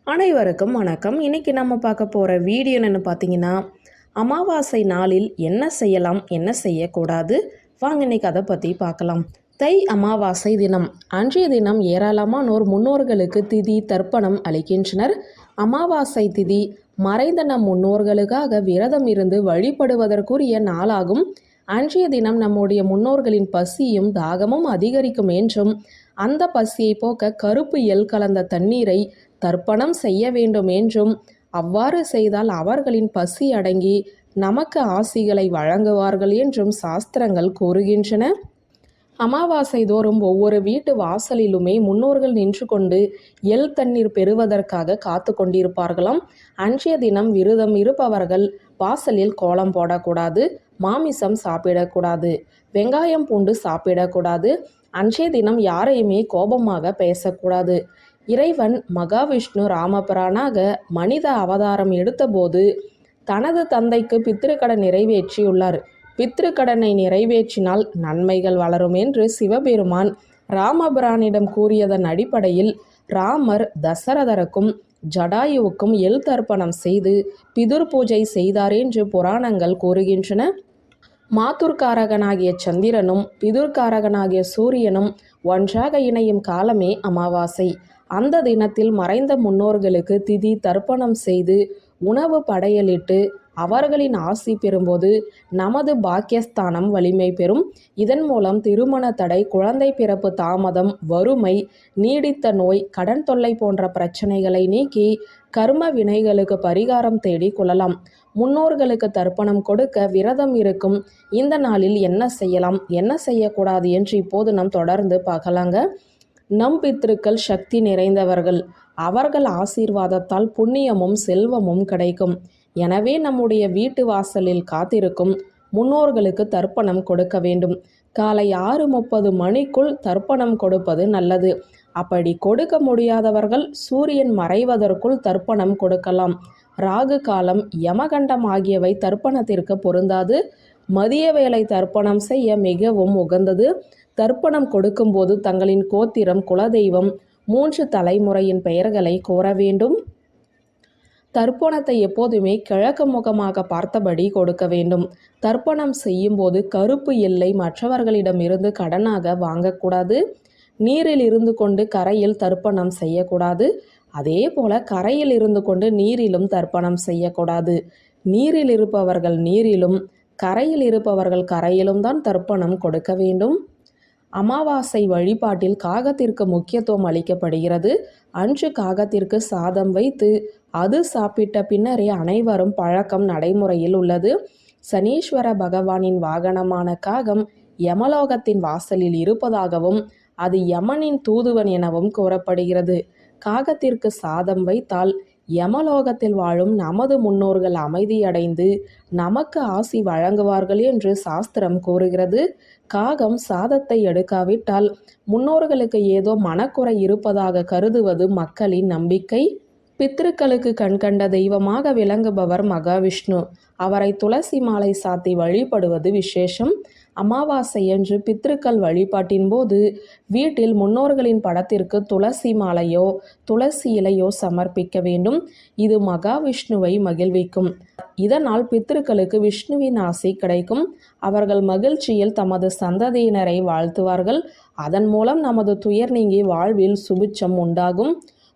அனைவருக்கும் வணக்கம். இன்னைக்கு நம்ம பார்க்க போகிற வீடியோ என்னென்னு பார்த்தீங்கன்னா, அமாவாசை நாளில் என்ன செய்யலாம், என்ன செய்யக்கூடாது, வாங்க இன்னைக்கு அதை பற்றி பார்க்கலாம். தை அமாவாசை தினம். அன்றைய தினம் ஏராளமானோர் முன்னோர்களுக்கு திதி தர்ப்பணம் அளிக்கின்றனர். அமாவாசை திதி மறைந்த நம் முன்னோர்களுக்காக விரதம் இருந்து வழிபடுவதற்குரிய நாளாகும். அன்றைய தினம் நம்முடைய முன்னோர்களின் பசியும் தாகமும் அதிகரிக்கும் என்றும், அந்த பசியை போக்க கருப்பு எள் கலந்த தண்ணீரை தர்ப்பணம் செய்ய வேண்டும் என்றும், அவ்வாறு செய்தால் அவர்களின் பசி அடங்கி நமக்கு ஆசிகளை வழங்குவார்கள் என்றும் சாஸ்திரங்கள் கூறுகின்றன. அமாவாசை தோறும் ஒவ்வொரு வீட்டு வாசலிலுமே முன்னோர்கள் நின்று கொண்டு எள் தண்ணீர் பெறுவதற்காக காத்து கொண்டிருப்பார்களாம். அன்றைய தினம் விரதம் இருப்பவர்கள் வாசலில் கோலம் போடக்கூடாது, மாமிசம் சாப்பிடக்கூடாது, வெங்காயம் பூண்டு சாப்பிடக்கூடாது. அன்றைய தினம் யாரையுமே கோபமாக பேசக்கூடாது. இறைவன் மகாவிஷ்ணு ராமபிரானாக மனித அவதாரம் எடுத்தபோது தனது தந்தைக்கு பித்திருக்கடன் நிறைவேற்றியுள்ளார். பித்திருக்கடனை நிறைவேற்றினால் நன்மைகள் வளரும் என்று சிவபெருமான் ராமபிரானிடம் கூறியதன் அடிப்படையில் ராமர் தசரதருக்கும் ஜடாயுவுக்கும் எள் தர்ப்பணம் செய்து பிதுர் பூஜை செய்தார் என்று புராணங்கள் கூறுகின்றன. மாதுர்காரகனாகிய சந்திரனும் பிதுர்காரகனாகிய சூரியனும் ஒன்றாக இணையும் காலமே அமாவாசை. அந்த தினத்தில் மறைந்த முன்னோர்களுக்கு திதி தர்ப்பணம் செய்து உணவு படையலிட்டு அவர்களின் ஆசி பெறும்போது நமது பாக்கியஸ்தானம் வலிமை பெறும். இதன் மூலம் திருமண தடை, குழந்தை பிறப்பு தாமதம், வறுமை, நீடித்த நோய், கடன் தொல்லை போன்ற பிரச்சனைகளை நீக்கி கர்ம வினைகளுக்கு பரிகாரம் தேடி கொள்ளலாம். முன்னோர்களுக்கு தர்ப்பணம் கொடுக்க விரதம் இருக்கும் இந்த நாளில் என்ன செய்யலாம், என்ன செய்யக்கூடாது என்று இப்போது நாம் தொடர்ந்து பார்க்கலாங்க. நம் பித்ருக்கள் சக்தி நிறைந்தவர்கள். அவர்கள் ஆசீர்வாதத்தால் புண்ணியமும் செல்வமும் கிடைக்கும். எனவே நம்முடைய வீட்டு வாசலில் காத்திருக்கும் முன்னோர்களுக்கு தர்ப்பணம் கொடுக்க வேண்டும். காலை 6:30 மணிக்குள் தர்ப்பணம் கொடுப்பது நல்லது. அப்படி கொடுக்க முடியாதவர்கள் சூரியன் மறைவதற்குள் தர்ப்பணம் கொடுக்கலாம். ராகு காலம், யமகண்டம் ஆகியவை தர்ப்பணத்திற்கு பொருந்தாது. மதிய வேளை தர்ப்பணம் செய்ய மிகவும் உகந்தது. தர்ப்பணம் கொடுக்கும்போது தங்களின் கோத்திரம், குலதெய்வம், 3 தலைமுறையின் பெயர்களை கோர வேண்டும். தர்ப்பணத்தை எப்போதுமே கிழக்கு முகமாக பார்த்தபடி கொடுக்க வேண்டும். தர்ப்பணம் செய்யும் போது கருப்பு எல்லை மற்றவர்களிடமிருந்து கடனாக வாங்கக்கூடாது. நீரில் இருந்து கொண்டு கரையில் தர்ப்பணம் செய்யக்கூடாது. அதே போல கரையில் இருந்து கொண்டு நீரிலும் தர்ப்பணம் செய்யக்கூடாது. நீரில் இருப்பவர்கள் நீரிலும், கரையில் இருப்பவர்கள் கரையிலும் தான் தர்ப்பணம் கொடுக்க வேண்டும். அமாவாசை வழிபாட்டில் காகத்திற்கு முக்கியத்துவம் அளிக்கப்படுகிறது. அன்று காகத்திற்கு சாதம் வைத்து அது சாப்பிட்ட பின்னரே அனைவரும் பழக்கம் நடைமுறையில் உள்ளது. சனீஸ்வர பகவானின் வாகனமான காகம் யமலோகத்தின் வாசலில் இருப்பதாகவும் அது யமனின் தூதுவன் எனவும் கூறப்படுகிறது. காகத்திற்கு சாதம் வைத்தால் யமலோகத்தில் வாழும் நமது முன்னோர்கள் அமைதியடைந்து நமக்கு ஆசி வழங்குவார்கள் என்று சாஸ்திரம் கூறுகிறது. காகம் சாதத்தை எடுக்காவிட்டால் முன்னோர்களுக்கு ஏதோ மனக்குறை இருப்பதாக கருதுவது மக்களின் நம்பிக்கை. பித்ருக்களுக்கு கண்கண்ட தெய்வமாக விளங்குபவர் மகாவிஷ்ணு. அவரை துளசி மாலை சாத்தி வழிபடுவது விசேஷம். அமாவாசையன்று பித்ருக்கள் வழிபாட்டின் போது வீட்டில் முன்னோர்களின் படத்திற்கு துளசி மாலையோ துளசி இலையோ சமர்ப்பிக்க வேண்டும். இது மகாவிஷ்ணுவை மகிழ்விக்கும். இதனால் பித்ருக்களுக்கு விஷ்ணுவின் ஆசி கிடைக்கும். அவர்கள் மகிழ்ச்சியில் தமது சந்ததியினரை வாழ்த்துவார்கள். அதன் மூலம் நமது துயர் நீங்கி வாழ்வில் சுபிட்சம் உண்டாகும்.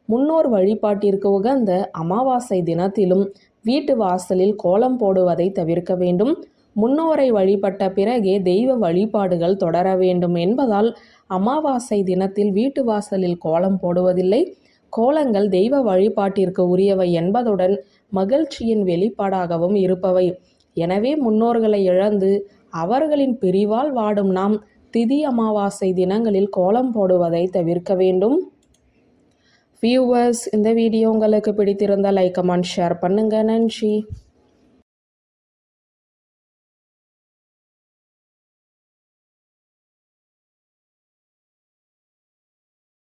முன்னோர் வழிபாட்டிற்கு உகந்த அமாவாசை தினத்திலும் வீட்டு வாசலில் கோலம் போடுவதை தவிர்க்க வேண்டும். முன்னோரை வழிபட்ட பிறகே தெய்வ வழிபாடுகள் தொடர வேண்டும் என்பதால் அமாவாசை தினத்தில் வீட்டு வாசலில் கோலம் போடுவதில்லை. கோலங்கள் தெய்வ வழிபாட்டிற்கு உரியவை என்பதுடன் மகிழ்ச்சியின் வெளிப்பாடாகவும் இருப்பவை. எனவே முன்னோர்களை இழந்து அவர்களின் பிரிவால் வாடும் நாம் திதி அமாவாசை தினங்களில் கோலம் போடுவதை தவிர்க்க வேண்டும். வியூவர்ஸ், இந்த வீடியோ உங்களுக்கு பிடித்திருந்தால் லைக், கமெண்ட், ஷேர் பண்ணுங்க. நன்றி.